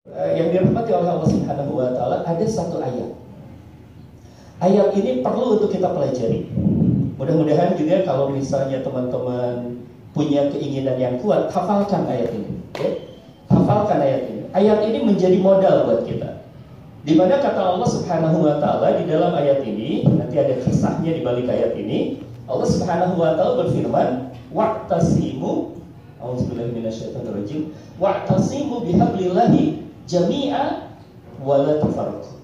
Yang dirahmati oleh Allah Subhanahu wa taala, ada satu ayat. Ayat ini perlu untuk kita pelajari. Mudah-mudahan juga kalau misalnya teman-teman punya keinginan yang kuat, hafalkan ayat ini. Ya? Hafalkan ayat ini. Ayat ini menjadi modal buat kita. Di mana kata Allah Subhanahu wa taala di dalam ayat ini, nanti ada kisahnya di balik ayat ini. Allah Subhanahu wa taala berfirman, "Wa'tasimu", auzubillahi minasyaitonirrajim, "Wa'tasimu bihablillahi jami'a wa la tafarraqu."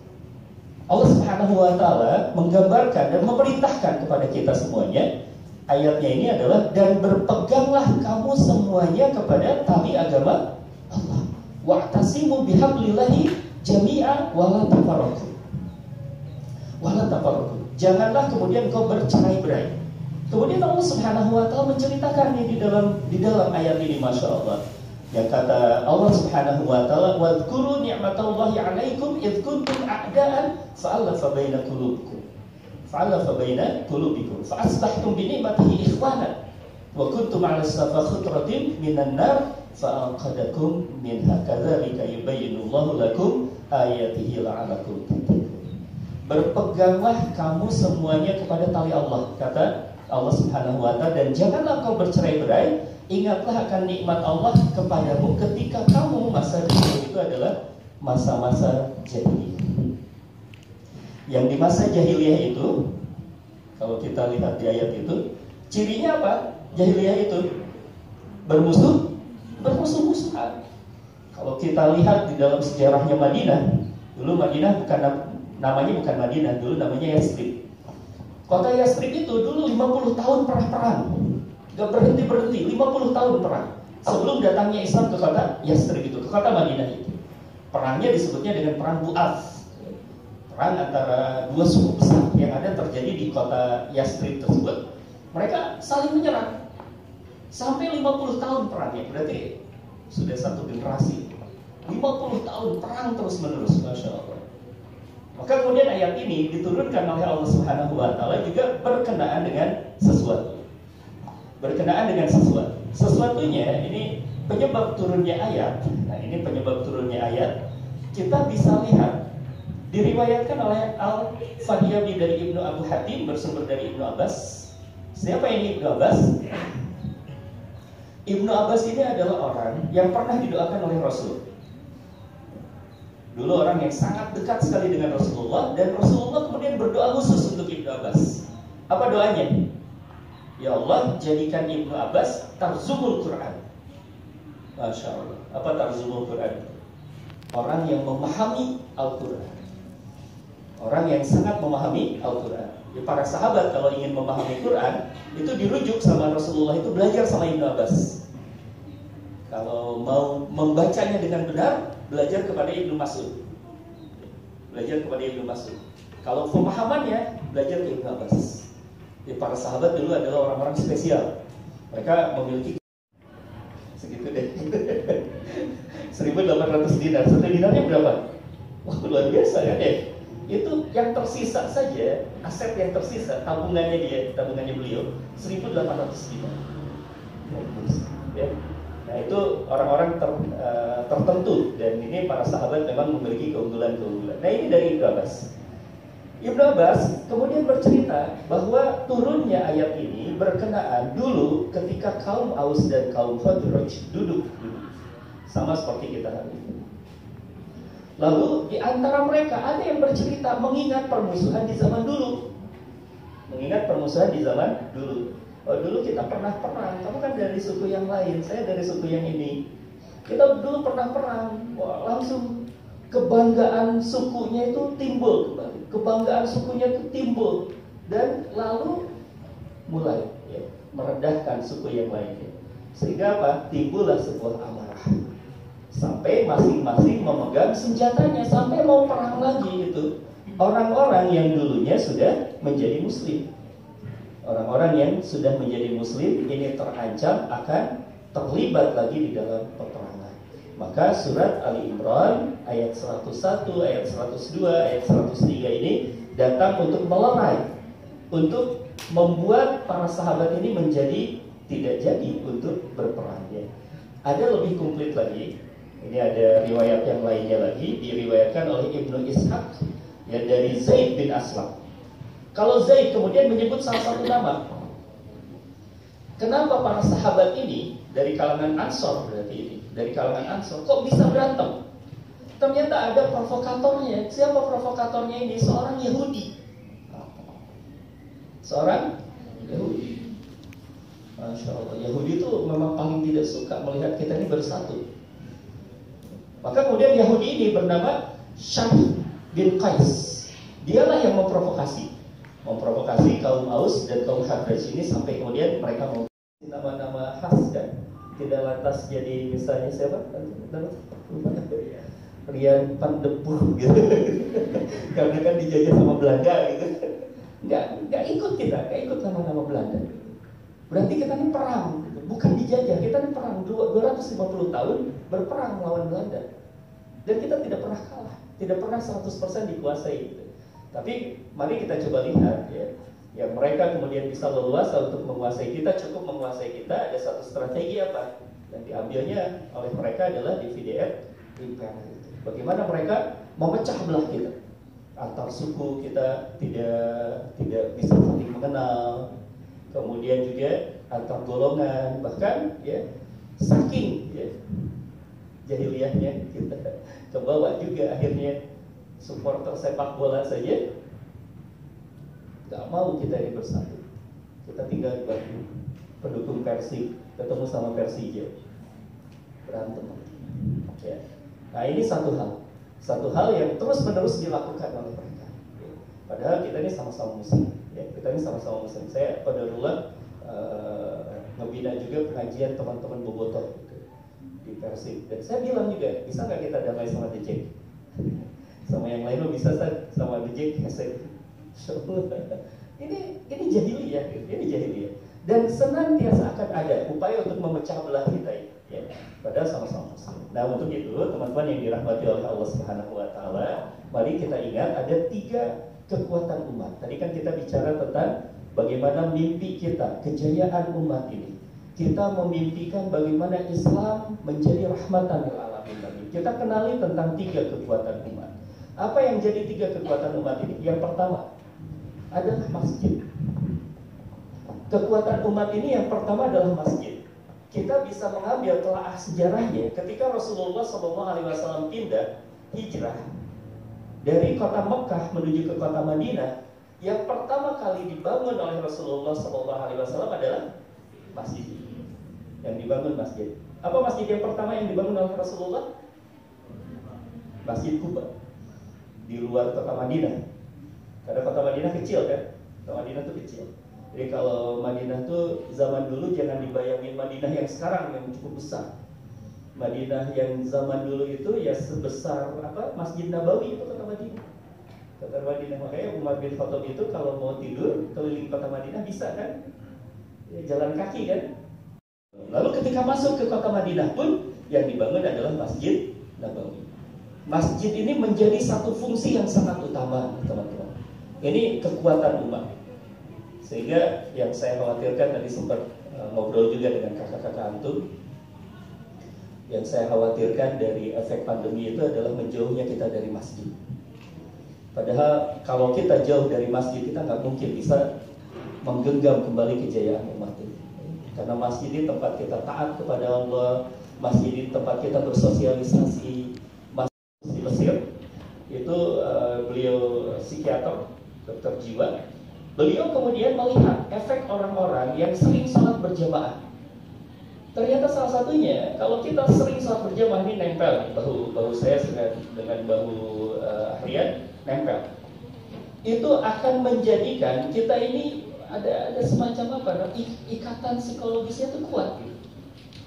Allah Subhanahu wa taala menggambarkan dan memerintahkan kepada kita semuanya. Ayatnya ini adalah, dan berpeganglah kamu semuanya kepada tali agama Allah. Wa'tasimu bihablillahi jami'a wa la tafarraqu. Wa la tafarraqu. Janganlah kemudian kau bercerai-berai. Kemudian Allah Subhanahu wa taala menceritakan ini di dalam ayat ini, Masya Allah. Yang kata Allah Subhanahu wa taala, "Wadhkuru ni'matallahi 'alaikum id kuntum a'da'an fa'alafa baina qulubikum. Fa'alafa baina qulubikum fa asbahtum bi ni'matihi ikhwana wa kuntum 'ala safa khutratin minan nar fa'anqadakum minha kadzalika yubayyinullahu lakum ayatihi la'alakum tattaqun." Berpeganglah kamu semuanya kepada tali Allah, kata Allah Subhanahu wa taala, dan janganlah kau bercerai-berai. Ingatlah akan nikmat Allah kepadamu ketika kamu masa dulu itu adalah masa-masa jahiliyah. Yang di masa jahiliyah itu, kalau kita lihat di ayat itu, cirinya apa? Jahiliyah itu bermusuh-musuhan. Kalau kita lihat di dalam sejarahnya Madinah, dulu Madinah namanya bukan Madinah, dulu namanya Yasrib. Kota Yasrib itu dulu 50 tahun pernah perang. Gak berhenti-berhenti, 50 tahun perang sebelum datangnya Islam ke kota Yasrib itu, ke kota Madinah itu. Perangnya disebutnya dengan perang Bu'ath. Perang antara dua suku besar yang ada terjadi di kota Yasrib tersebut. Mereka saling menyerang sampai 50 tahun perangnya. Berarti sudah satu generasi. 50 tahun perang terus menerus, Masya Allah. Maka kemudian ayat ini diturunkan oleh Allah Subhanahu wa taala juga berkenaan dengan sesuatu. Berkenaan dengan sesuatu. Sesuatunya ini penyebab turunnya ayat. Nah, ini penyebab turunnya ayat. Kita bisa lihat diriwayatkan oleh Al-Fadhiyabi dari Ibnu Abu Hatim, bersumber dari Ibnu Abbas. Siapa ini Ibnu Abbas? Ibnu Abbas ini adalah orang yang pernah didoakan oleh Rasul. Dulu orang yang sangat dekat sekali dengan Rasulullah, dan Rasulullah kemudian berdoa khusus untuk Ibnu Abbas. Apa doanya? Ya Allah, jadikan Ibnu Abbas tarzumul Quran. Masya Allah. Apa tarzumul Quran? Orang yang memahami Al-Quran. Orang yang sangat memahami Al-Quran. Ya, para sahabat kalau ingin memahami Quran, itu dirujuk sama Rasulullah, itu belajar sama Ibnu Abbas. Kalau mau membacanya dengan benar, belajar kepada Ibnu Mas'ud. Belajar kepada Ibnu Mas'ud. Kalau pemahamannya, belajar ke Ibnu Abbas. Ya, para sahabat dulu adalah orang-orang spesial. Mereka memiliki segitu deh. 1.800 dinar. Satu dinarnya berapa? Wah, luar biasa ya deh. Itu yang tersisa saja, aset yang tersisa, tabungannya beliau 1.800 dinar. Ya. Nah, itu orang-orang tertentu, dan ini para sahabat memang memiliki keunggulan-keunggulan. Nah, ini dari Ibnu Abbas. Ibnu Abbas kemudian bercerita bahwa turunnya ayat ini berkenaan dulu ketika kaum Aus dan kaum Khazraj duduk sama seperti kita hari ini. Lalu di antara mereka ada yang bercerita mengingat permusuhan di zaman dulu. Mengingat permusuhan di zaman dulu. Oh, dulu kita pernah perang, kamu kan dari suku yang lain, saya dari suku yang ini. Kita dulu pernah perang, wah, langsung kebanggaan sukunya itu timbul kembali. Kebanggaan sukunya itu timbul, dan lalu mulai merendahkan suku yang lainnya. Sehingga apa? Timbullah sebuah amarah. Sampai masing-masing memegang senjatanya, sampai mau perang lagi itu. Orang-orang yang dulunya sudah menjadi muslim. Orang-orang yang sudah menjadi muslim ini terancam akan terlibat lagi di dalam peperangan. Maka surat Ali Imran ayat 101, ayat 102, ayat 103 ini datang untuk melerai, untuk membuat para sahabat ini menjadi tidak jadi untuk berperang. Ada lebih komplit lagi. Ini ada riwayat yang lainnya lagi, diriwayatkan oleh Ibnu Ishaq ya, dari Zaid bin Aslam. Kalau Zaid kemudian menyebut salah satu nama. Kenapa para sahabat ini dari kalangan Ansor, berarti ini dari kalangan Ansor kok bisa berantem? Ternyata ada provokatornya. Siapa provokatornya ini? Seorang Yahudi. Seorang Yahudi. Masya Allah, Yahudi itu memang paling tidak suka melihat kita ini bersatu. Maka kemudian Yahudi ini bernama Syarif bin Qais. Dialah yang memprovokasi kaum Aus dan kaum Khazraj ini sampai kemudian mereka mau nama-nama khas kan, tidak lantas jadi misalnya siapa? Rian Pandepuh gitu. Karena kan dijajah sama Belanda gitu. Nggak ikut nama-nama Belanda. Berarti kita ini perang, gitu. Bukan dijajah, kita ini perang 250 tahun berperang melawan Belanda. Dan kita tidak pernah kalah, tidak pernah 100% dikuasai gitu. Tapi mari kita coba lihat ya, yang mereka kemudian bisa leluasa untuk menguasai kita, cukup menguasai kita, ada satu strategi apa? Yang diambilnya oleh mereka adalah DVDF Repair. Bagaimana mereka memecah belah kita, antar suku kita tidak bisa saling mengenal, kemudian juga antar golongan, bahkan ya saking ya jahiliyahnya kita kebawa juga akhirnya supporter sepak bola saja nggak mau kita ini bersatu. Kita tinggal di Bandung, pendukung Persib ketemu sama Persija berantem ya. Nah ini satu hal yang terus menerus dilakukan oleh mereka ya. Padahal kita ini sama-sama muslim ya. Saya qadarullah ngebina juga pengajian teman-teman bobotoh gitu, di Persib. Dan saya bilang juga, bisa nggak kita damai sama The Jack? Sama yang lain lo bisa sama The Jack? Ini jahiliyah, ini jahiliyah. Dan senantiasa akan ada upaya untuk memecah belah kita ini, ya. Padahal sama-sama muslim. Nah untuk itu teman-teman yang dirahmati oleh Allah Subhanahu Wa Taala, mari kita ingat ada 3 kekuatan umat. Tadi kan kita bicara tentang bagaimana mimpi kita, kejayaan umat ini. Kita memimpikan bagaimana Islam menjadi rahmatan lil alamin. Kita kenali tentang 3 kekuatan umat. Apa yang jadi 3 kekuatan umat ini? Yang pertama adalah masjid. Kekuatan umat ini yang pertama adalah masjid. Kita bisa mengambil telaah sejarahnya ketika Rasulullah SAW pindah hijrah dari kota Mekah menuju ke kota Madinah. Yang pertama kali dibangun oleh Rasulullah SAW adalah masjid. Yang dibangun masjid. Apa masjid yang pertama yang dibangun oleh Rasulullah? Masjid Kuba di luar kota Madinah. Karena kota Madinah kecil kan? Kota Madinah itu kecil. Jadi kalau Madinah tuh zaman dulu jangan dibayangin Madinah yang sekarang yang cukup besar. Madinah yang zaman dulu itu ya sebesar apa? Masjid Nabawi itu kota Madinah. Kota Madinah, makanya Umar bin Khattab itu kalau mau tidur keliling kota Madinah bisa kan? Ya, jalan kaki kan? Lalu ketika masuk ke kota Madinah pun yang dibangun adalah Masjid Nabawi. Masjid ini menjadi satu fungsi yang sangat utama, teman-teman. Ini kekuatan umat. Sehingga yang saya khawatirkan tadi sempat ngobrol juga dengan kakak-kakak antum. Yang saya khawatirkan dari efek pandemi itu adalah menjauhnya kita dari masjid. Padahal kalau kita jauh dari masjid, kita nggak mungkin bisa menggenggam kembali kejayaan umat ini. Karena masjid ini tempat kita taat kepada Allah, masjid ini tempat kita bersosialisasi. Di Mesir itu beliau psikiater, dokter jiwa. Beliau kemudian melihat efek orang-orang yang sering sholat berjamaah. Ternyata salah satunya kalau kita sering sholat berjamaah ini nempel bahu saya dengan bahu Rian nempel. Itu akan menjadikan kita ini ada semacam apa? Ikatan psikologisnya itu kuat.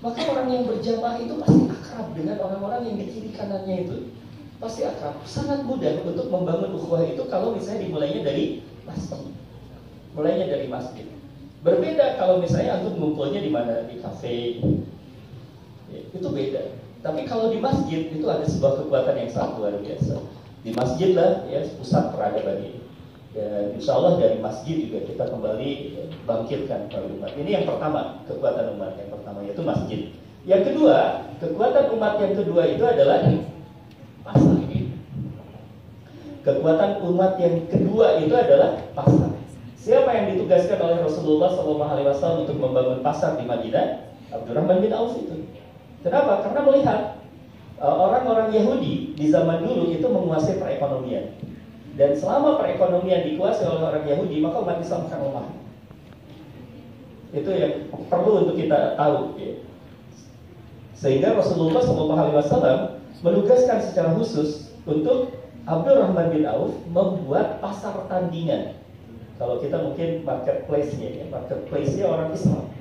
Maka orang yang berjamaah itu pasti akrab dengan orang-orang yang di kiri kanannya itu. Pasti akrab, sangat mudah untuk membangun ukhuwah itu kalau misalnya dimulainya dari masjid. Mulainya dari masjid. Berbeda kalau misalnya antum ngumpulnya di mana, di kafe, ya, itu beda. Tapi kalau di masjid itu ada sebuah kekuatan yang sangat luar biasa. Di masjid lah ya pusat peradaban ini. Dan insya Allah dari masjid juga kita kembali bangkitkan para umat. Ini yang pertama, kekuatan umat yang pertama yaitu masjid. Yang kedua kekuatan umat yang kedua itu adalah pasar. Kekuatan umat yang kedua itu adalah pasar. Siapa yang ditugaskan oleh Rasulullah SAW untuk membangun pasar di Madinah? Abdurrahman bin Auf itu. Kenapa? Karena melihat orang-orang Yahudi di zaman dulu itu menguasai perekonomian. Dan selama perekonomian dikuasai oleh orang Yahudi, maka umat Islam akan lemah. Itu yang perlu untuk kita tahu. Ya. Sehingga Rasulullah SAW menugaskan secara khusus untuk Abdurrahman bin Auf membuat pasar tandingan. Kalau kita mungkin marketplace-nya, ya, marketplace-nya orang Islam.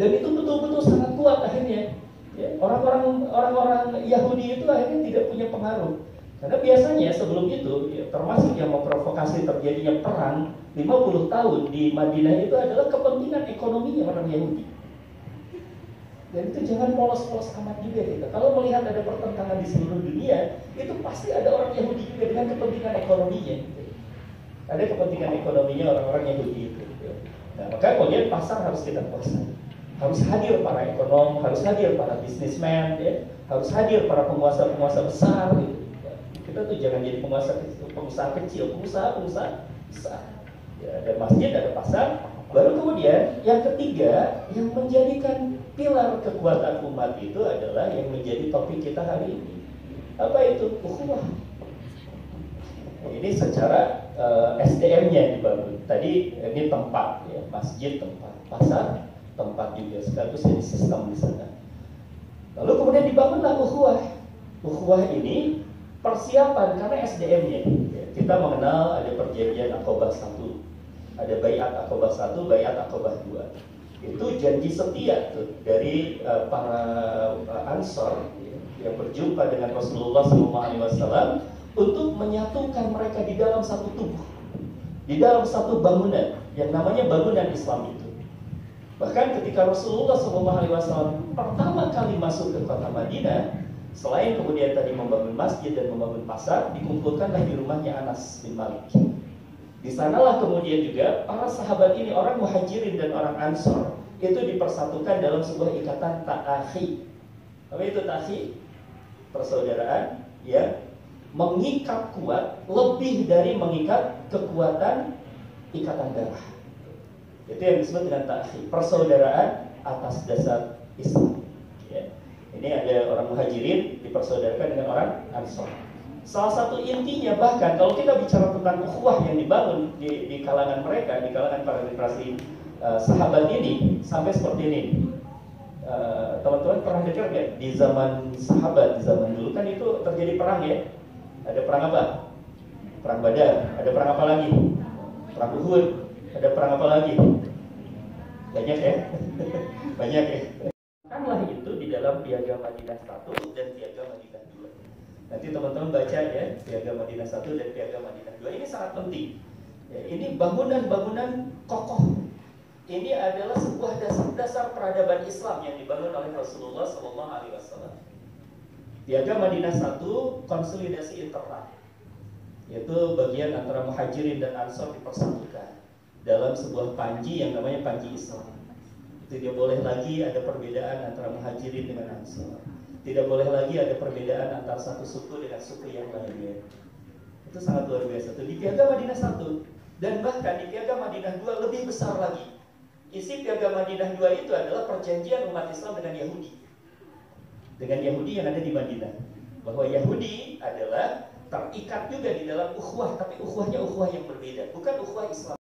Dan itu betul-betul sangat kuat akhirnya. Ya, orang-orang Yahudi itu akhirnya tidak punya pengaruh. Karena biasanya sebelum itu, ya, termasuk yang memprovokasi terjadinya perang 50 tahun di Madinah itu adalah kepentingan ekonominya orang Yahudi. Dan itu jangan polos-polos amat juga kita. Kalau melihat ada pertentangan di seluruh dunia, itu pasti ada orang Yahudi juga dengan kepentingan ekonominya. Ada kepentingan ekonominya orang-orang Yahudi itu. Nah, maka kemudian pasar harus kita kuasai. Harus hadir para ekonom, harus hadir para bisnismen, ya. Harus hadir para penguasa-penguasa besar. Gitu. Kita tuh jangan jadi pengusaha kecil, pengusaha besar. Ya, ada masjid, ada pasar. Baru kemudian yang ketiga yang menjadikan pilar kekuatan umat itu adalah yang menjadi topik kita hari ini. Apa itu? Ukhuwah. Ini secara SDM-nya dibangun. Tadi ini tempat, ya, masjid tempat, pasar tempat juga sekaligus jadi sistem di sana. Lalu kemudian dibangunlah ukhuwah. Ukhuwah ini persiapan karena SDM-nya. Ya, kita mengenal ada perjanjian Aqabah 1, ada Baiat Aqabah 1, Baiat Aqabah 2. Itu janji setia tuh dari para Ansor ya, yang berjumpa dengan Rasulullah SAW untuk menyatukan mereka di dalam satu tubuh, di dalam satu bangunan yang namanya bangunan Islam itu. Bahkan ketika Rasulullah SAW pertama kali masuk ke kota Madinah, selain kemudian tadi membangun masjid dan membangun pasar, dikumpulkanlah di rumahnya Anas bin Malik. Di sanalah kemudian juga para sahabat ini, orang Muhajirin dan orang Ansor, itu dipersatukan dalam sebuah ikatan ta'akhi. Apa itu ta'akhi? Persaudaraan yang mengikat kuat lebih dari mengikat kekuatan ikatan darah. Itu yang disebut dengan ta'akhi, persaudaraan atas dasar Islam. Ya. Ini ada orang Muhajirin dipersaudarakan dengan orang Ansor. Salah satu intinya bahkan kalau kita bicara tentang ukhuwah yang dibangun di kalangan mereka, di kalangan para generasi sahabat ini sampai seperti ini. Teman-teman pernah dengar nggak di zaman sahabat, di zaman dulu kan itu terjadi perang ya? Ada perang apa? Perang Badar. Ada perang apa lagi? Perang Uhud. Ada perang apa lagi? Banyak ya? Banyak ya? Kanlah itu di dalam Piagam Madinah 1 dan Piagam Madinah 2. Nanti teman-teman baca ya, Piagam Madinah 1 dan Piagam Madinah 2. Ini sangat penting. Ya, ini bangunan-bangunan kokoh. Ini adalah sebuah dasar peradaban Islam yang dibangun oleh Rasulullah SAW. Piagam Madinah 1 konsolidasi internal, yaitu bagian antara Muhajirin dan Ansor dipersatukan dalam sebuah panji yang namanya Panji Islam. Itu dia boleh lagi ada perbedaan antara Muhajirin dengan Ansor. Tidak boleh lagi ada perbedaan antara satu suku dengan suku yang lainnya. Itu sangat luar biasa. Itu di Piagam Madinah 1 dan bahkan di Piagam Madinah 2 lebih besar lagi. Isi Piagam Madinah 2 itu adalah perjanjian umat Islam dengan Yahudi. Dengan Yahudi yang ada di Madinah. Bahwa Yahudi adalah terikat juga di dalam ukhuwah, tapi ukhuwahnya ukhuwah yang berbeda, bukan ukhuwah Islam.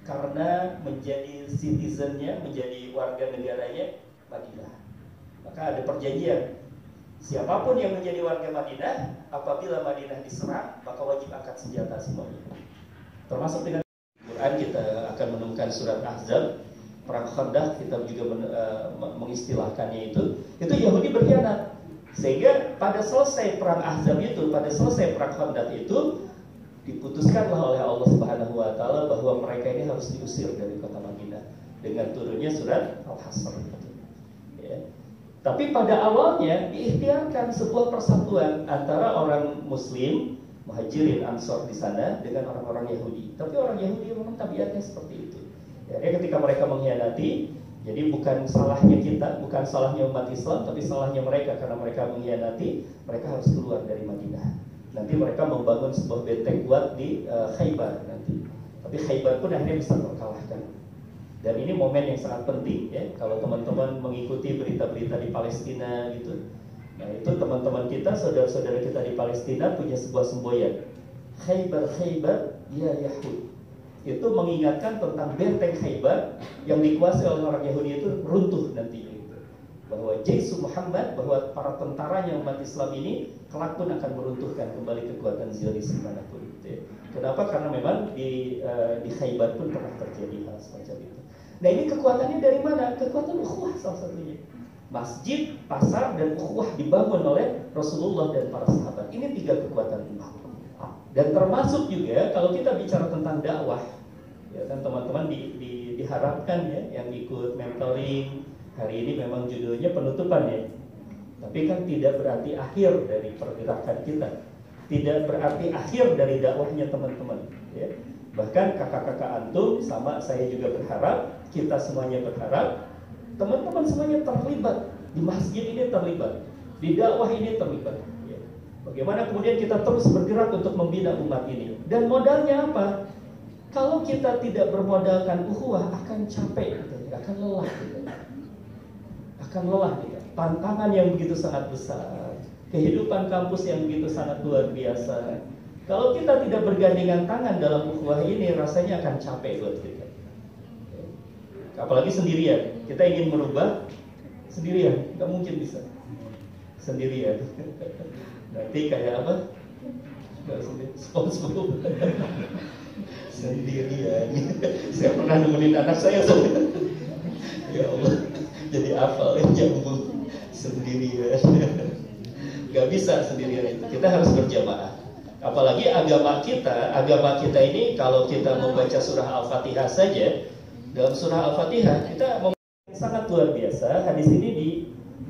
Karena menjadi citizennya, menjadi warga negaranya Madinah. Maka ada perjanjian, siapapun yang menjadi warga Madinah, apabila Madinah diserang, maka wajib angkat senjata semuanya. Termasuk dengan Quran kita akan menemukan surat Ahzab, perang Khandaq kita juga mengistilahkannya itu Yahudi berkhianat. Sehingga pada selesai perang Ahzab itu, pada selesai perang Khandaq itu, diputuskanlah oleh Allah Subhanahu wa taala bahwa mereka ini harus diusir dari kota Madinah dengan turunnya surat Al-Hasr. Ya. Tapi pada awalnya diikhtiarkan sebuah persatuan antara orang Muslim, Muhajirin, Ansor di sana dengan orang-orang Yahudi. Tapi orang Yahudi memang tabiatnya seperti itu. Ya, ketika mereka mengkhianati, Jadi bukan salahnya kita, bukan salahnya umat Islam, tapi salahnya mereka karena mereka mengkhianati. Mereka harus keluar dari Madinah. Nanti mereka membangun sebuah benteng kuat di Khaybar nanti. Tapi Khaybar pun akhirnya bisa terkalahkan. Dan ini momen yang sangat penting ya. Kalau teman-teman mengikuti berita-berita di Palestina gitu, nah itu teman-teman kita, saudara-saudara kita di Palestina punya sebuah semboyan, Khaybar, Khaybar, ya Yahud. Itu mengingatkan tentang benteng Khaybar yang dikuasai oleh orang Yahudi itu runtuh nantinya. Bahwa Jaish Muhammad, bahwa para tentaranya umat Islam ini kelak pun akan meruntuhkan kembali kekuatan Zionis dimanapun. Gitu ya. Kenapa? Karena memang di Khaybar pun pernah terjadi hal semacam itu. Nah ini kekuatannya dari mana? Kekuatan ukhuwah salah satunya. Masjid, pasar, dan ukhuwah dibangun oleh Rasulullah dan para sahabat. Ini 3 kekuatan iman. Dan termasuk juga kalau kita bicara tentang dakwah, ya kan teman-teman diharapkan ya yang ikut mentoring hari ini memang judulnya penutupan ya. Tapi kan tidak berarti akhir dari pergerakan kita, tidak berarti akhir dari dakwahnya teman-teman. Ya. Bahkan kakak-kakak antum sama saya juga berharap, kita semuanya berharap, teman-teman semuanya terlibat di masjid ini, terlibat di dakwah ini, terlibat. Bagaimana kemudian kita terus bergerak untuk membina umat ini. Dan modalnya apa? Kalau kita tidak bermodalkan ukhuwah, akan capek, gitu, akan lelah. Gitu. Akan lelah. Gitu. Tantangan yang begitu sangat besar. Kehidupan kampus yang begitu sangat luar biasa. Kalau kita tidak bergandengan tangan dalam ukhuwah ini, rasanya akan capek buat kita. Apalagi sendirian. Kita ingin merubah sendirian, nggak mungkin bisa. Sendirian. Nanti kayak apa? SpongeBob sendirian. Saya pernah nemenin anak saya ya Allah, jadi hafal ya, nyambung sendirian. Gak bisa sendirian itu. Kita harus berjamaah. Apalagi agama kita ini kalau kita membaca surah Al-Fatihah saja, dalam surah Al-Fatihah kita sangat luar biasa. Hadis ini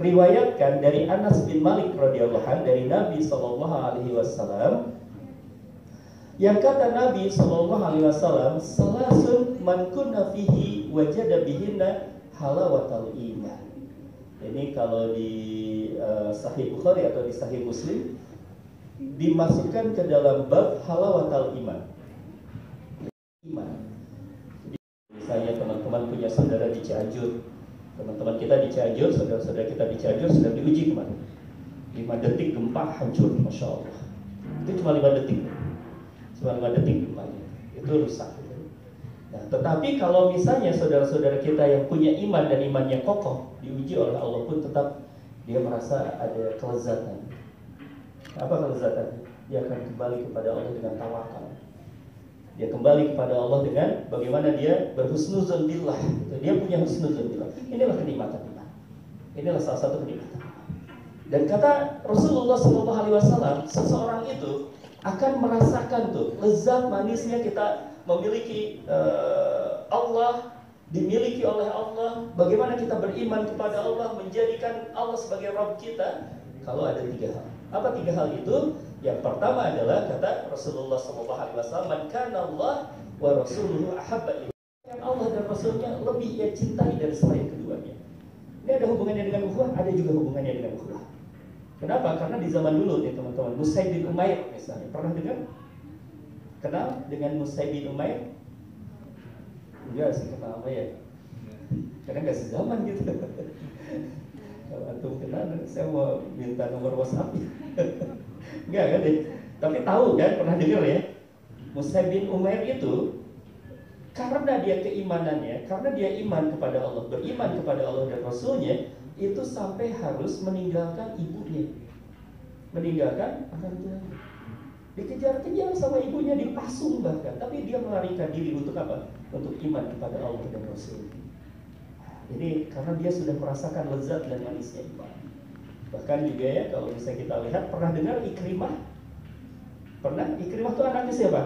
diriwayatkan dari Anas bin Malik radhiyallahu anhu dari Nabi sallallahu alaihi wasallam, yang kata Nabi sallallahu alaihi wasallam, salasun man kunna fihi wajada bihinna halawatal iman. Ini kalau di Sahih Bukhari atau di Sahih Muslim dimasukkan ke dalam bab halawatal iman. Misalnya teman-teman punya saudara di Cianjur, teman-teman kita di Cianjur, saudara-saudara kita di Cianjur sedang diuji kemarin. 5 detik gempa hancur, Masya Allah. Itu cuma 5 detik. Cuma 5 detik gempanya. Itu rusak. Nah, tetapi kalau misalnya saudara-saudara kita yang punya iman dan imannya kokoh, diuji oleh Allah pun tetap dia merasa ada kelezatan. Apa kelezatan? Dia akan kembali kepada Allah dengan tawakal. Dia kembali kepada Allah dengan bagaimana dia berhusnuzon billah. Dia punya husnuzon billah. Inilah kenikmatan iman. Inilah salah satu kenikmatan. Dan kata Rasulullah SAW, seseorang itu akan merasakan tuh lezat manisnya kita memiliki Allah, dimiliki oleh Allah. Bagaimana kita beriman kepada Allah, menjadikan Allah sebagai Rabb kita. Kalau ada 3 hal. Apa 3 hal itu? Yang pertama adalah kata Rasulullah SAW, man kana Allah wa rasuluhu ahabba ilaihi. Yang Allah dan Rasulnya lebih ia cintai dari selain keduanya. Ini ada hubungannya dengan ukhuwah, ada juga hubungannya dengan ukhuwah. Kenapa? Karena di zaman dulu nih teman-teman, Mus'ab bin Umair misalnya, pernah dengar? Kenal dengan Mus'ab bin Umair? Enggak sih, kenal apa ya? Karena nggak sezaman gitu. Kalau antum kenal, saya mau minta nomor WhatsApp. Enggak kan deh. Tapi tahu kan, pernah dengar ya? Mus'ab bin Umair itu karena dia keimanannya, karena dia iman kepada Allah, beriman kepada Allah dan Rasulnya, itu sampai harus meninggalkan ibunya, meninggalkan orang tuanya. Dikejar-kejar sama ibunya, dipasung bahkan, tapi dia melarikan diri untuk apa? Untuk iman kepada Allah dan Rasul. Jadi karena dia sudah merasakan lezat dan manisnya iman. Bahkan juga ya, kalau misalnya kita lihat, pernah dengar Ikrimah? Pernah? Ikrimah itu anaknya siapa?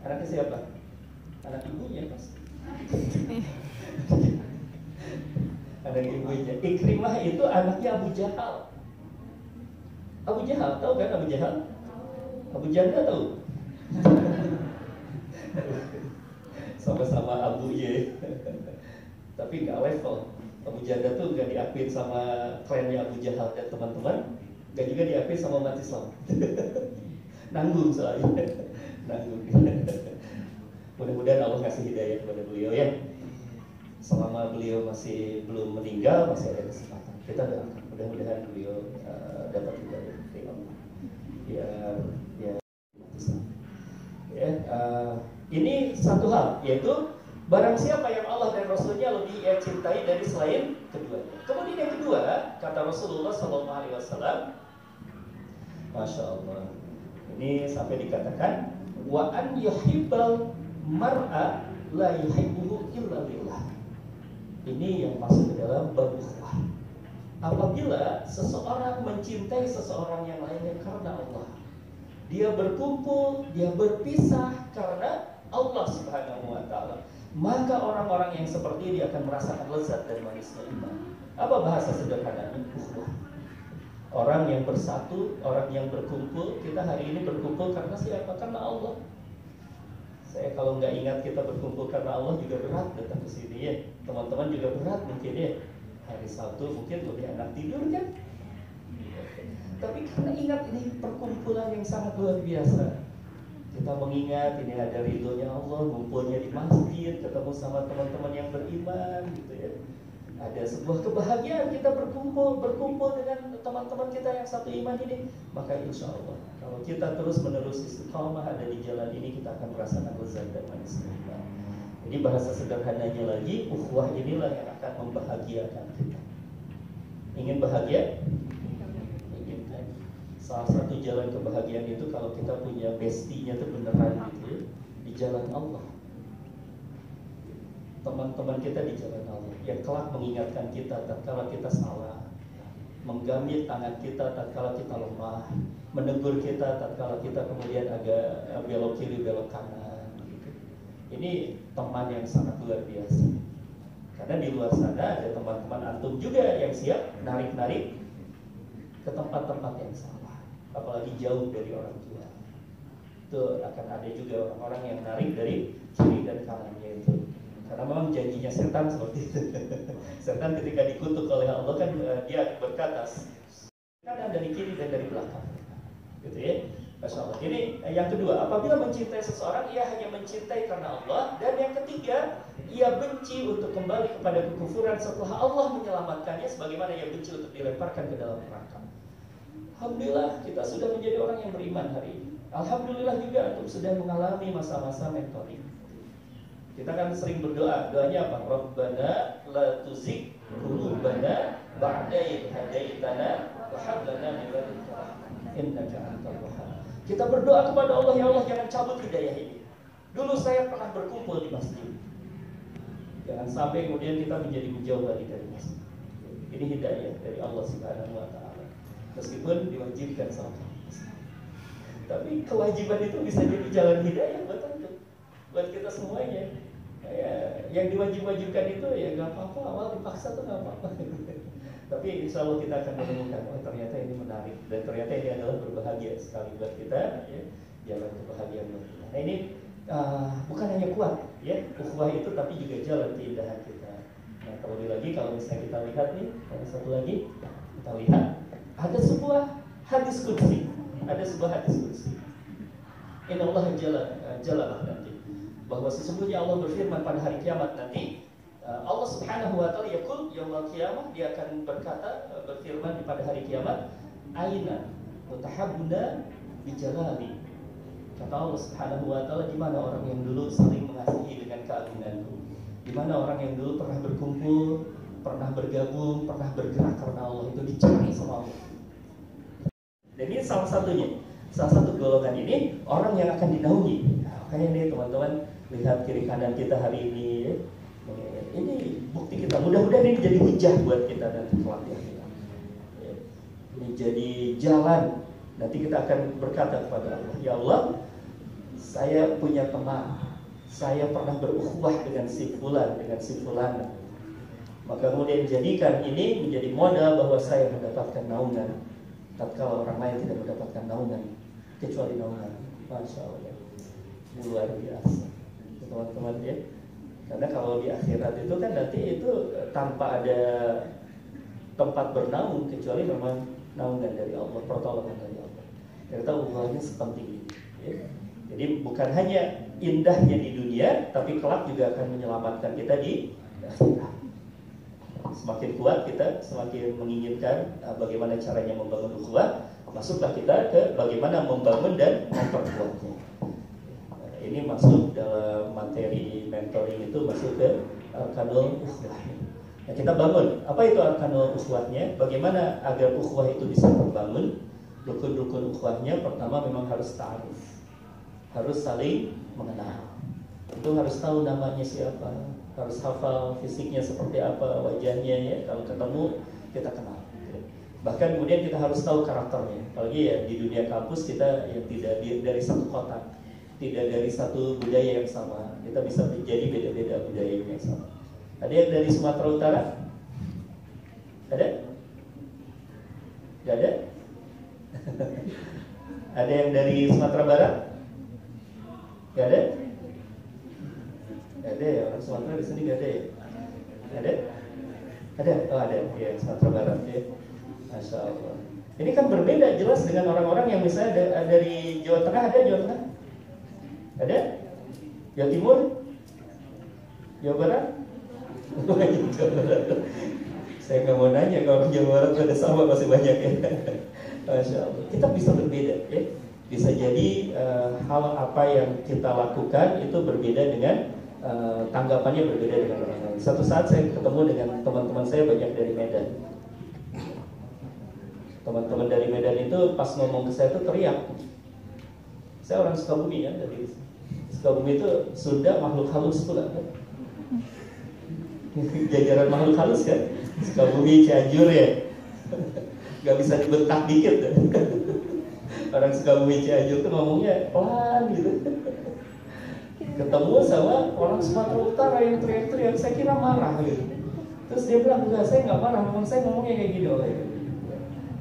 Anaknya siapa? Anak ibunya pasti. Anak ibunya. Ikrimah itu anaknya Abu Jahal. Abu Jahal, tahu kan Abu Jahal? Abu Jahal tahu? sama-sama abunya. Tapi nggak level. Abu Janda tuh nggak diakuin sama kliennya Abu Jahal dan teman-teman, nggak juga diakuin sama umat Islam. Nanggung soalnya, nanggung. Mudah-mudahan Allah kasih hidayah kepada beliau ya. Selama beliau masih belum meninggal, masih ada kesempatan. Kita doakan, mudah-mudahan beliau dapat hidayah dari Allah. Ini satu hal, yaitu barang siapa yang Allah dan Rasulnya lebih ia cintai dari selain keduanya. Kemudian yang kedua, kata Rasulullah SAW, Masya Allah, ini sampai dikatakan, wa an yuhibbal mar'a la yuhibbuhu illa billah. Ini yang masuk ke dalam bab ukhuwah. Apabila seseorang mencintai seseorang yang lainnya karena Allah, dia berkumpul, dia berpisah karena Allah Subhanahu wa Ta'ala, maka orang-orang yang seperti ini akan merasakan lezat dan manisnya iman. Apa bahasa sederhananya? Ukhuwah. Orang yang bersatu, orang yang berkumpul. Kita hari ini berkumpul karena siapa? Karena Allah. Saya kalau nggak ingat kita berkumpul karena Allah juga berat datang ke sini ya. Teman-teman juga berat mungkin ya. Hari Sabtu mungkin lebih enak tidur kan? Tapi karena ingat ini perkumpulan yang sangat luar biasa. Kita mengingat ini ada ridhonya Allah, ngumpulnya di masjid, ketemu sama teman-teman yang beriman gitu ya. Ada sebuah kebahagiaan kita berkumpul dengan teman-teman kita yang satu iman ini. Maka insya Allah kalau kita terus menerus istiqamah ada di jalan ini, kita akan merasakan lezat dan manisnya iman. Jadi bahasa sederhananya lagi, ukhuwah inilah yang akan membahagiakan kita. Ingin bahagia? Salah satu jalan kebahagiaan itu kalau kita punya bestinya itu beneran gitu ya, di jalan Allah. Teman-teman kita di jalan Allah yang kelak mengingatkan kita tatkala kita salah, menggamit tangan kita tatkala kita lemah, menegur kita tatkala kita kemudian agak belok kiri belok kanan gitu. Ini teman yang sangat luar biasa. Karena di luar sana ada teman-teman antum juga yang siap narik-narik ke tempat-tempat yang salah. Apalagi jauh dari orang tua, itu akan ada juga orang-orang yang narik dari kiri dan kanannya itu. Karena memang janjinya setan seperti itu. Setan ketika dikutuk oleh Allah kan dia berkata kanan dari kiri dan dari belakang, gitu ya. Masya Allah. Ini yang kedua, apabila mencintai seseorang ia hanya mencintai karena Allah. Dan yang ketiga, ia benci untuk kembali kepada kekufuran setelah Allah menyelamatkannya, sebagaimana ia benci untuk dilemparkan ke dalam neraka. Alhamdulillah kita sudah menjadi orang yang beriman hari ini. Alhamdulillah juga antum sudah mengalami masa-masa mentoring. Kita kan sering berdoa, doanya apa? Rabbana la tuzigh qulubana ba'da idh hadaitana wa hab lana min ladunka rahmah innaka antal wahhab. Kita berdoa kepada Allah, ya Allah jangan cabut hidayah ini. Dulu saya pernah berkumpul di masjid. Jangan sampai kemudian kita menjadi menjauh lagi dari masjid. Ini hidayah dari Allah Subhanahu wa Ta'ala. Meskipun diwajibkan sama tapi kewajiban itu bisa jadi jalan hidayah buat kita semuanya. Yang diwajib-wajibkan itu ya nggak apa-apa, awal dipaksa tuh nggak apa-apa. Tapi insya Allah kita akan menemukan, oh ternyata ini menarik dan ternyata ini adalah berbahagia sekali buat kita ya, jalan kebahagiaan buat kita. Nah ini bukan hanya kuat ya ukhuwah itu, tapi juga jalan keindahan kita. Nah terlebih lagi kalau misalnya kita lihat nih, ada satu lagi kita lihat. Ada sebuah hadis qudsi. Inna Allah jalalah nanti. Bahwa sesungguhnya Allah berfirman pada hari kiamat nanti. Allah Subhanahu wa Ta'ala yaqul yaumul qiyamah, dia akan berfirman pada hari kiamat, aina mutahabbuna bijalali. Kata Allah Subhanahu wa Ta'ala, di mana orang yang dulu saling mengasihi dengan keagunganku? Di mana orang yang dulu pernah berkumpul, pernah bergabung, pernah bergerak karena Allah, itu dicari sama Allah. Dan ini salah satu golongan ini orang yang akan dinaungi. Nah, kayak ini teman-teman lihat kiri kanan kita hari ini ya. Ini bukti kita. Mudah-mudahan ini jadi hujah buat kita nanti kelak ya. Ini jadi jalan. Nanti kita akan berkata kepada Allah, ya Allah, saya punya teman, saya pernah berukhuwah dengan si fulan, dengan si fulana. Maka kemudian jadikan ini menjadi modal bahwa saya mendapatkan naungan tatkala orang lain tidak mendapatkan naungan kecuali naungan. Masya Allah, luar biasa teman-teman ya. Karena kalau di akhirat itu kan nanti itu tanpa ada tempat bernaung kecuali memang naungan dari Allah, pertolongan dari Allah. Ternyata ukhuwahnya sepenting ini. Ya. Jadi bukan hanya indahnya di dunia, tapi kelak juga akan menyelamatkan kita di akhirat. Semakin kuat kita, semakin menginginkan bagaimana caranya membangun ukhuwah, masuklah kita ke bagaimana membangun dan memperkuatnya. Ini masuk dalam materi mentoring itu masuk ke arkanul ukhuwah. Nah, kita bangun. Apa itu arkanul ukhuwahnya? Bagaimana agar ukhuwah itu bisa terbangun? Rukun-rukun ukhuwahnya pertama memang harus ta'aruf. Harus saling mengenal. Itu harus tahu namanya siapa, harus hafal fisiknya seperti apa, wajahnya ya. Kalau ketemu kita kenal. Bahkan kemudian kita harus tahu karakternya. Apalagi ya di dunia kampus kita yang tidak dari satu kota, tidak dari satu budaya yang sama. Kita bisa menjadi beda-beda budaya yang sama. Ada yang dari Sumatera Utara? Ada? Gak ada? Ada yang dari Sumatera Barat? Gak ada? Gak ada ya, orang Sumatera di sini gak ada ya? Ada? Ada? Oh ada, ya Sumatera Barat ya. Masya Allah. Ini kan berbeda jelas dengan orang-orang yang misalnya dari Jawa Tengah. Ada Jawa Tengah? Ada? Jawa Timur? Jawa Barat? Saya nggak mau nanya kalau Jawa Barat ada sama masih banyak ya. Masya Allah. Kita bisa berbeda ya. Bisa jadi hal apa yang kita lakukan itu berbeda dengan tanggapannya berbeda dengan orang lain. Satu saat saya ketemu dengan teman-teman saya banyak dari Medan. Teman-teman dari Medan itu pas ngomong ke saya itu teriak. Saya orang Sukabumi ya, dari Sukabumi itu Sunda makhluk halus pula kan. Jajaran makhluk halus kan. Sukabumi Cianjur ya. Gak bisa dibentak dikit kan. Orang Sukabumi Cianjur tuh ngomongnya pelan gitu. Ketemu sama orang Sumatera Utara yang teriak-teriak, saya kira marah gitu. Terus dia bilang, enggak, saya nggak marah, memang saya ngomongnya kayak gini oleh.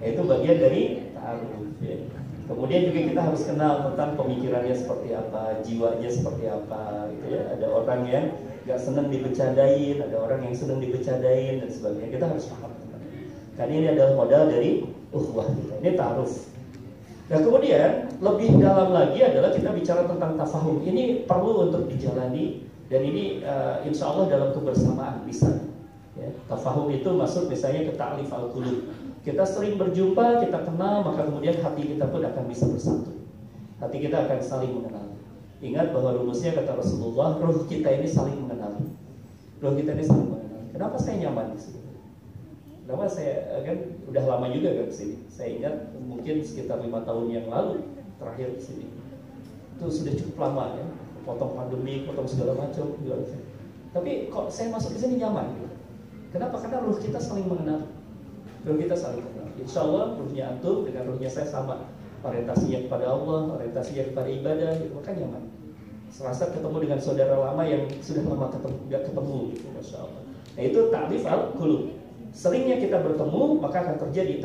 Itu bagian dari ta'aruf ya. Kemudian juga kita harus kenal tentang pemikirannya seperti apa, jiwanya seperti apa gitu ya. Ada orang yang gak senang dibecadain, ada orang yang senang dibecadain dan sebagainya. Kita harus paham tentang ini. Karena ini adalah modal dari ukhuwah kita. Ini ta'aruf. Nah kemudian lebih dalam lagi adalah kita bicara tentang tafahum. Ini perlu untuk dijalani dan ini insya Allah dalam kebersamaan bisa. Ya, tafahum itu masuk misalnya ke ta'lif al-qulub. Kita sering berjumpa, kita kenal, maka kemudian hati kita pun akan bisa bersatu. Hati kita akan saling mengenal. Ingat bahwa rumusnya kata Rasulullah, ruh kita ini saling mengenal. Ruh kita ini saling mengenal. Kenapa saya nyaman di sini? Kenapa saya kan udah lama juga kan di sini. Saya ingat mungkin sekitar 5 tahun yang lalu terakhir di sini. Itu sudah cukup lama ya. Potong pandemi, potong segala macam. Tapi kok saya masuk ke sini nyaman? Kenapa? Karena ruh kita saling mengenal. Ruh kita saling kenal. Insya Allah ruhnya antum dengan ruhnya saya sama. Orientasinya kepada Allah, orientasinya kepada ibadah, gitu. Maka nyaman. Serasa ketemu dengan saudara lama yang sudah lama gak ketemu, gitu. Masya Allah. Nah itu ta'lif al-qulub. Seringnya kita bertemu, maka akan terjadi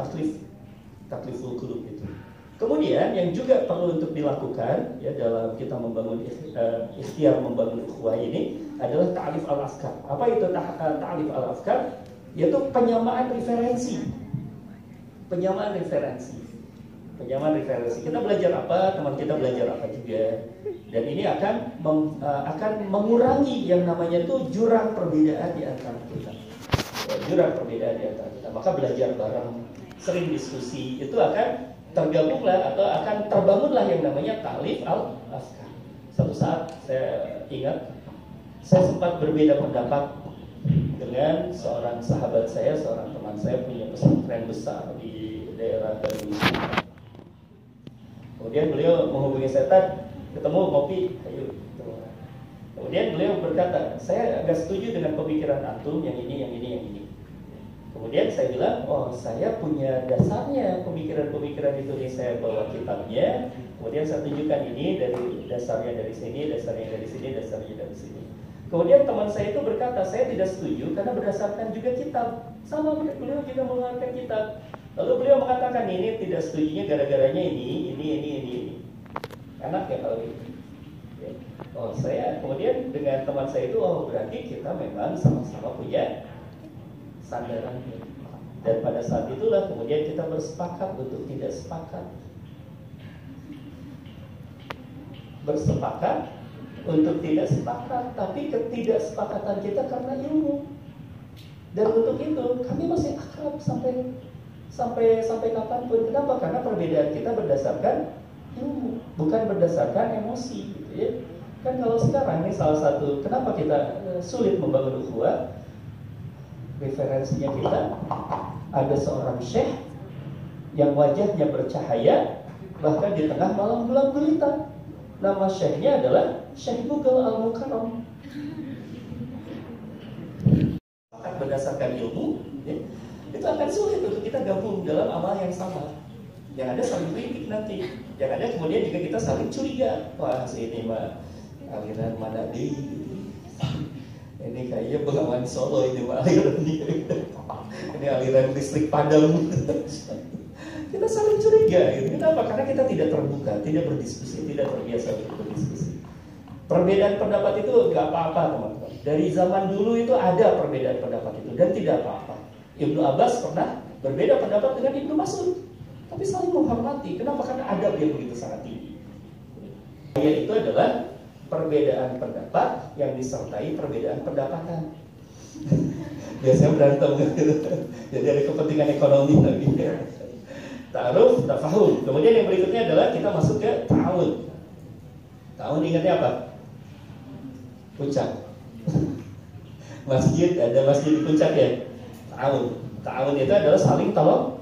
takliful qulub itu. Kemudian yang juga perlu untuk dilakukan ya dalam kita membangun ikhtiar membangun ukhuwah ini adalah ta'lif al-afkar. Apa itu ta'lif al-afkar? Yaitu penyamaan referensi. Penyamaan referensi. Kita belajar apa, teman kita belajar apa juga. Dan ini akan mengurangi yang namanya tuh jurang perbedaan di antara kita. Ya, jurang perbedaan di antara kita. Maka belajar bareng, sering diskusi, itu akan tergabunglah atau akan terbangunlah yang namanya ta'lif al-afkar. Suatu saat saya ingat saya sempat berbeda pendapat dengan seorang sahabat saya, seorang teman saya punya pesantren besar di daerah Darussalam. Kemudian beliau menghubungi saya, ketemu ngopi, ayo. Kemudian beliau berkata, saya agak setuju dengan pemikiran antum yang ini. Kemudian saya bilang, oh saya punya dasarnya pemikiran-pemikiran itu nih, saya bawa kitabnya. Kemudian saya tunjukkan ini dari dasarnya dari sini, dasarnya dari sini, dasarnya dari sini. Kemudian teman saya itu berkata, saya tidak setuju karena berdasarkan juga kitab. Sama beliau juga mengeluarkan kitab. Lalu beliau mengatakan ini tidak setujunya gara-garanya ini. Enak ya kalau gitu. Ya. Oh saya kemudian dengan teman saya itu, oh berarti kita memang sama-sama punya sandaran. Dan pada saat itulah kemudian kita bersepakat untuk tidak sepakat. Bersepakat untuk tidak sepakat, tapi ketidaksepakatan kita karena ilmu. Dan untuk itu kami masih akrab sampai kapanpun. Kenapa? Karena perbedaan kita berdasarkan ilmu, bukan berdasarkan emosi, gitu ya. Kan kalau sekarang ini salah satu kenapa kita sulit membangun ukhuwah, referensinya kita ada seorang syekh yang wajahnya bercahaya bahkan di tengah malam gelap gulita. Nama syekhnya adalah Syekh Google Al-Mukarram. Maka berdasarkan ilmu, ya, itu akan sulit untuk kita gabung dalam amal yang sama. Yang ada saling kritik nanti. Yang ada kemudian juga kita saling curiga. Wah, ini mah aliran mana deh? Ini kayaknya Bengawan Solo ini mah aliran ini. Ini aliran listrik Padang. Kita saling curiga, gitu. Kenapa? Karena kita tidak terbuka, tidak berdiskusi, tidak terbiasa berdiskusi. Perbedaan pendapat itu nggak apa-apa, teman-teman. Dari zaman dulu itu ada perbedaan pendapat itu dan tidak apa-apa. Ibnu Abbas pernah berbeda pendapat dengan Ibnu Mas'ud, tapi saling menghormati. Kenapa? Karena adab yang begitu sangat tinggi. Itu adalah perbedaan pendapat yang disertai perbedaan pendapatan. Biasanya berantem gitu. Jadi ada kepentingan ekonomi lagi. Ta'aruf, tafahum. Kemudian yang berikutnya adalah kita masuk ke ta'awun. Ta'awun ingatnya apa? Puncak. Masjid, ada masjid di puncak ya? Ta'awun. Ta'awun itu adalah saling tolong.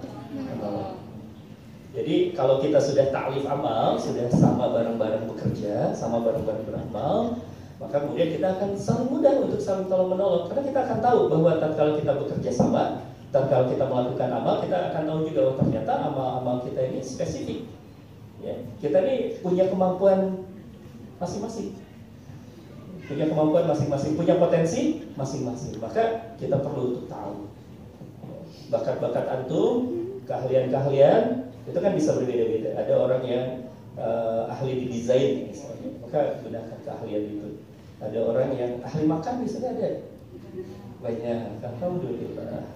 Jadi kalau kita sudah ta'alif amal, sudah sama bareng-bareng bekerja, sama bareng-bareng beramal, maka kemudian kita akan saling mudah untuk saling tolong menolong. Karena kita akan tahu bahwa tatkala kita bekerja sama, tatkala kita melakukan amal, kita akan tahu juga bahwa ternyata amal-amal kita ini spesifik. Ya, kita ini punya kemampuan masing-masing, punya kemampuan masing-masing, punya potensi masing-masing. Maka kita perlu untuk tahu bakat-bakat antum, keahlian-keahlian itu kan bisa berbeda-beda. Ada orang yang ahli di desain misalnya, maka gunakan keahlian itu. Ada orang yang ahli makan, misalnya ada banyak. Alhamdulillah,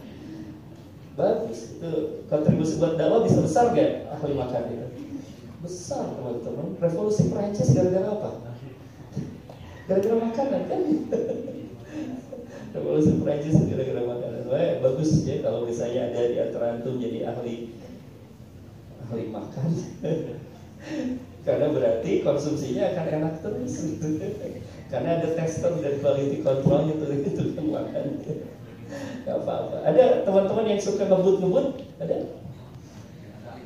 bagus. Itu kontribusi buat dakwah bisa besar gak ahli makan itu? Besar, teman-teman. Revolusi Perancis gara-gara apa? Gara-gara makanan kan? Revolusi Perancis gara-gara makanan. Wah, bagus ya kalau misalnya ada di antara antum jadi ahli makan. Karena berarti konsumsinya akan enak terus gitu. Karena ada tester dan quality controlnya itu kan makan. Gak apa-apa. Ada teman-teman yang suka ngebut? Ada?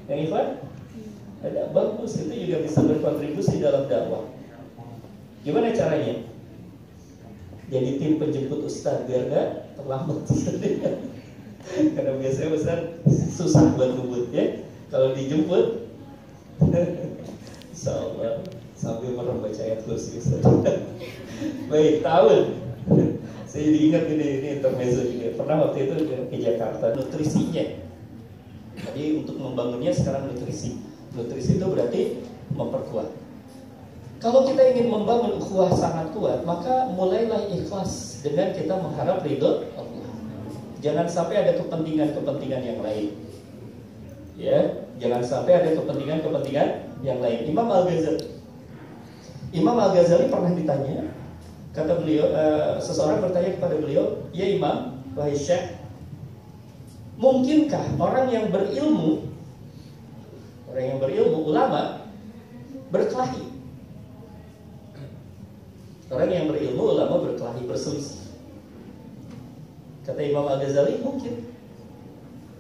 Yang ikhwan? Ada. Bagus, itu juga bisa berkontribusi dalam dakwah. Gimana caranya? Jadi tim penjemput ustaz biar gak terlambat. Karena biasanya ustaz susah buat ngebut ya. Kalau dijemput, insyaallah sambil merem baca ayat kursi. Baik, tahun. Saya diingat ini intermezzo juga. Pernah waktu itu ke Jakarta, nutrisinya. Jadi untuk membangunnya sekarang nutrisi. Nutrisi itu berarti memperkuat. Kalau kita ingin membangun ukhuwah sangat kuat, maka mulailah ikhlas dengan kita mengharap ridho Allah. Jangan sampai ada kepentingan-kepentingan yang lain. Ya, jangan sampai ada kepentingan-kepentingan yang lain. Imam Al-Ghazali pernah ditanya, kata beliau, seseorang bertanya kepada beliau, ya Imam, wahai Syekh, mungkinkah orang yang berilmu, ulama, berkelahi? Orang yang berilmu, ulama berkelahi, berselisih. Kata Imam Al-Ghazali, mungkin.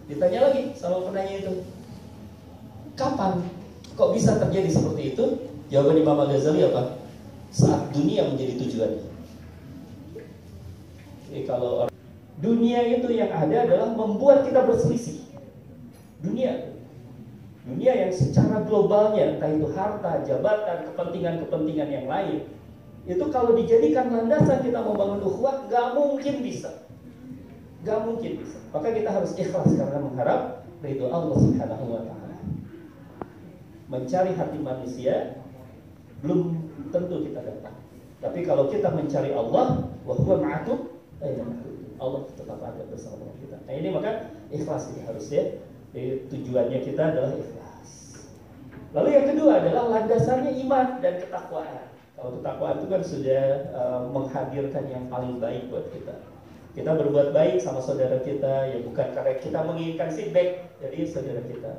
Ditanya lagi sama penanya itu, kapan kok bisa terjadi seperti itu? Jawaban Imam Al-Ghazali apa? Saat dunia menjadi tujuan. Jadi kalau dunia itu yang ada adalah membuat kita berselisih. Dunia yang secara globalnya, entah itu harta, jabatan, kepentingan-kepentingan yang lain, itu kalau dijadikan landasan kita membangun ukhuwah, gak mungkin bisa. Maka kita harus ikhlas karena mengharap ridho Allah Subhanahu wa ta'ala. Mencari hati manusia belum tentu kita dapat. Tapi kalau kita mencari Allah, wa huwa ma'akum, Allah tetap ada bersama dengan kita. Nah ini maka ikhlas ini harus ya. Tujuannya kita adalah ikhlas. Lalu yang kedua adalah landasannya iman dan ketakwaan. Kalau ketakwaan itu kan sudah menghadirkan yang paling baik buat kita. Kita berbuat baik sama saudara kita ya bukan karena kita menginginkan feedback dari saudara kita.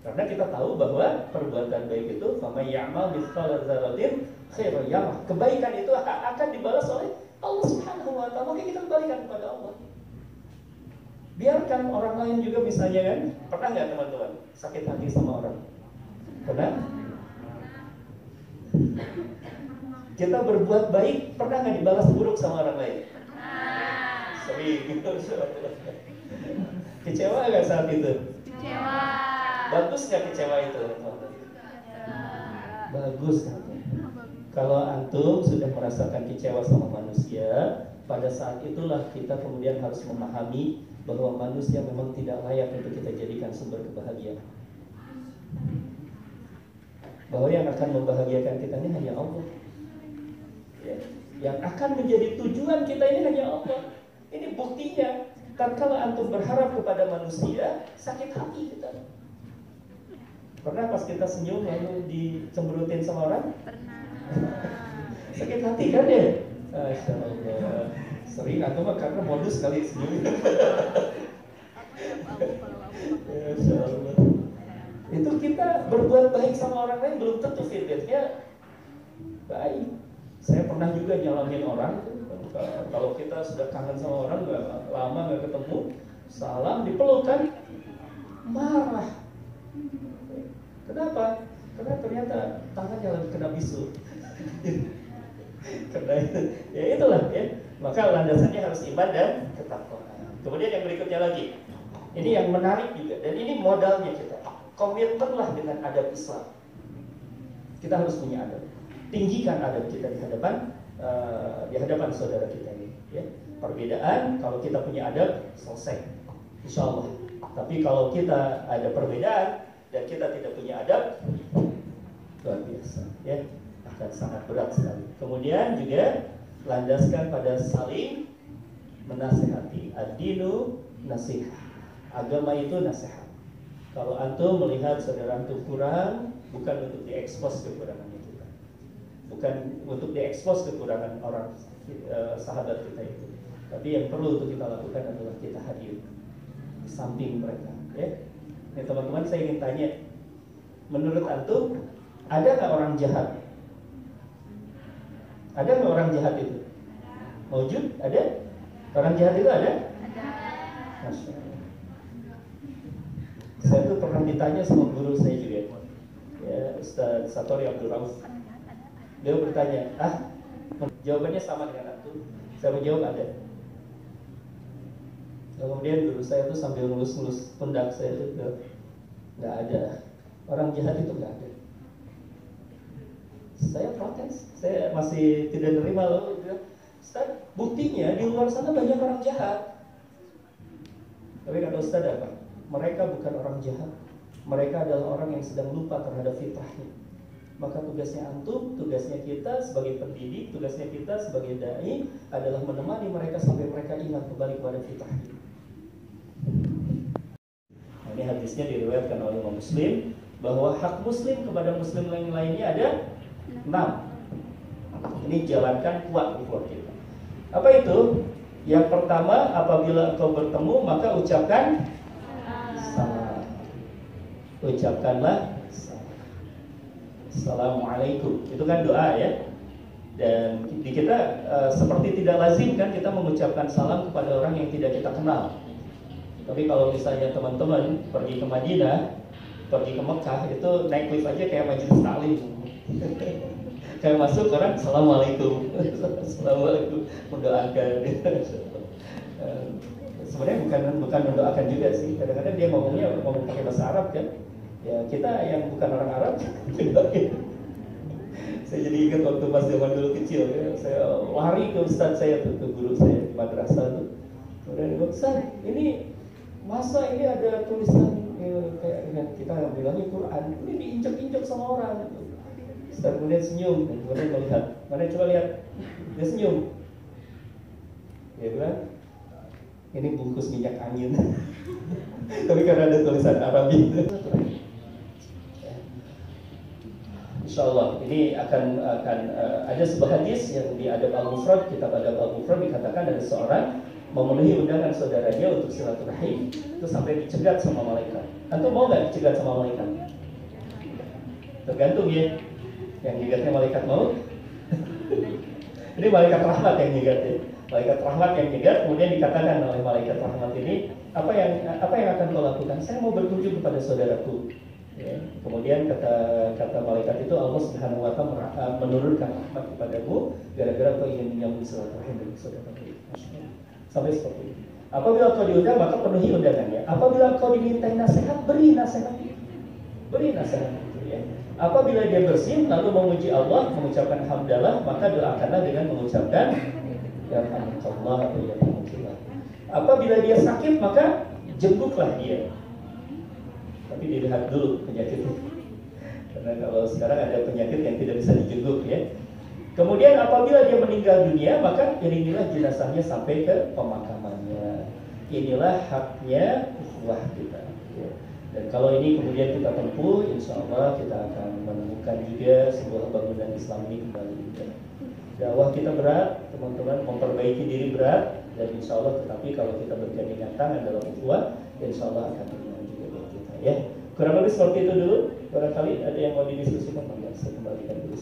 Karena kita tahu bahwa perbuatan baik itu faman ya'mal mithqala dzarratin khairan yarah. Kebaikan itu akan dibalas oleh Allah Subhanahu wa taala. Maka kita kembalikan kepada Allah. Biarkan orang lain juga misalnya kan, pernah nggak teman-teman sakit hati sama orang? Pernah? Kita berbuat baik, pernah nggak dibalas buruk sama orang lain? Sering. Kecewa nggak saat itu? Kecewa. Bagus nggak kecewa itu? Bagus. Kalau antum sudah merasakan kecewa sama manusia, pada saat itulah kita kemudian harus memahami bahwa manusia memang tidak layak untuk kita jadikan sumber kebahagiaan. Bahwa yang akan membahagiakan kita ini hanya Allah. Ya. Yang akan menjadi tujuan kita ini hanya Allah. Ini buktinya. Tatkala antum berharap kepada manusia, sakit hati kita. Pernah pas kita senyum lalu dicemberutin sama orang? Pernah. Sakit hati kan ya? Masya Allah. Sering atau mah karena modus kali senyum. Masya Allah. Itu kita berbuat baik sama orang lain belum tentu feedbacknya baik. Saya pernah juga nyalamin orang. Kalau kita sudah kangen sama orang, lama nggak ketemu, salam dipeluk kan, marah. Kenapa? Karena ternyata tangannya lagi kena bisu. Karena ya itulah ya. Maka landasannya harus iman dan ketakwaan. Kemudian yang berikutnya lagi, ini yang menarik juga dan ini modalnya kita. Komitmenlah dengan adab Islam. Kita harus punya adab. Tinggikan adab kita di hadapan saudara kita ini. Ya. Perbedaan, kalau kita punya adab, selesai. Insya Allah. Tapi kalau kita ada perbedaan dan kita tidak punya adab, luar biasa. Ya. Akan sangat berat sekali. Kemudian juga landaskan pada saling menasehati. Ad-dinu nasihah. Agama itu nasihat. Kalau antum melihat saudara antum kurang, bukan untuk diekspos kekurangannya kita, bukan untuk diekspos kekurangan orang sahabat kita itu, tapi yang perlu untuk kita lakukan adalah kita hadir di samping mereka. Ya, ini teman-teman saya ingin tanya, menurut antum ada nggak orang jahat? Ada nggak orang jahat itu? Wujud? Ada? Orang jahat itu ada? Ada. Masya Allah. Saya tuh pernah ditanya sama guru saya juga, ya Ustaz Satori Abdul Rauf. Dia bertanya, jawabannya sama dengan antum. Saya menjawab ada. Kemudian guru saya tuh sambil ngelus-ngelus pundak saya tuh, nggak ada. Orang jahat itu nggak ada. Saya protes, saya masih tidak nerima loh. Ustaz, buktinya di luar sana banyak orang jahat. Tapi kata Ustaz apa? Mereka bukan orang jahat. Mereka adalah orang yang sedang lupa terhadap fitrahnya. Maka tugasnya antum, tugasnya kita sebagai pendidik, tugasnya kita sebagai dai adalah menemani mereka sampai mereka ingat kembali kepada fitrahnya. Nah, ini hadisnya diriwayatkan oleh Imam Muslim bahwa hak muslim kepada muslim lainnya ada 6. Ini jalankan kuat buat kita. Apa itu? Yang pertama, apabila engkau bertemu maka ucapkan salam. Ucapkanlah salam. Assalamualaikum. Itu kan doa ya. Dan di kita seperti tidak lazim kan kita mengucapkan salam kepada orang yang tidak kita kenal. Tapi kalau misalnya teman-teman pergi ke Madinah, pergi ke Mekah, itu naik lift aja kayak majelis taklim. Kayak masuk orang Assalamualaikum. Assalamualaikum, mendoakan. Sebenarnya bukan mendoakan juga sih. Kadang-kadang dia ngomong pakai bahasa Arab kan. Ya kita yang bukan orang Arab saya jadi ingat waktu pas zaman dulu kecil ya, saya lari ke ustadz saya tuh, ke guru saya di madrasah tuh. Kemudian dia bilang, Ustaz, ini masa ini ada tulisan kayak kita bilangnya Quran, ini diinjak-injak sama orang. Ustaz kemudian senyum dan kemudian melihat, mana coba lihat, dia senyum. Dia bilang, ini bungkus minyak angin. Tapi karena ada tulisan Arabi. Insya Allah ini akan ada sebuah hadis yang di Adab Al-Mufrad, kitab Adab Al-Mufrad dikatakan ada seorang memenuhi undangan saudaranya untuk silaturahim itu sampai dicegat sama malaikat. Antum mau nggak dicegat sama malaikat? Tergantung ya. Yang nyegatnya malaikat mau. Ini malaikat rahmat yang nyegat ya. Malaikat rahmat yang nyegat, kemudian dikatakan oleh malaikat rahmat ini, apa yang akan kau lakukan? Saya mau berkunjung kepada saudaraku. Ya. Kemudian kata malaikat itu, Allah Subhanahu wa Ta'ala menurunkan rahmat kepadamu gara-gara kau ingin menyambung silaturahim dengan saudaramu. Sampai seperti itu. Apabila kau diundang, maka penuhi undangannya. Apabila kau dimintai nasihat, beri nasihat. Beri nasihat itu ya. Apabila dia bersin lalu memuji Allah, mengucapkan hamdalah, maka doakanlah dengan mengucapkan ya Allah atau ya Allah. Apabila dia sakit, maka jemputlah dia. Tapi dilihat dulu penyakitnya. Karena kalau sekarang ada penyakit yang tidak bisa dijenguk ya. Kemudian apabila dia meninggal dunia, maka iringilah jenazahnya sampai ke pemakamannya. Inilah haknya ukhuwah kita ya. Dan kalau ini kemudian kita tempuh, insya Allah kita akan menemukan juga sebuah bangunan Islam ini kembali ya. Dakwah kita berat, teman-teman, memperbaiki diri berat. Dan insya Allah, tetapi kalau kita bergandengan tangan dalam ukhuwah, insya Allah akan terima juga buat kita ya. Kurang lebih seperti itu dulu. Barangkali ada yang mau didiskusikan, saya kembalikan dulu.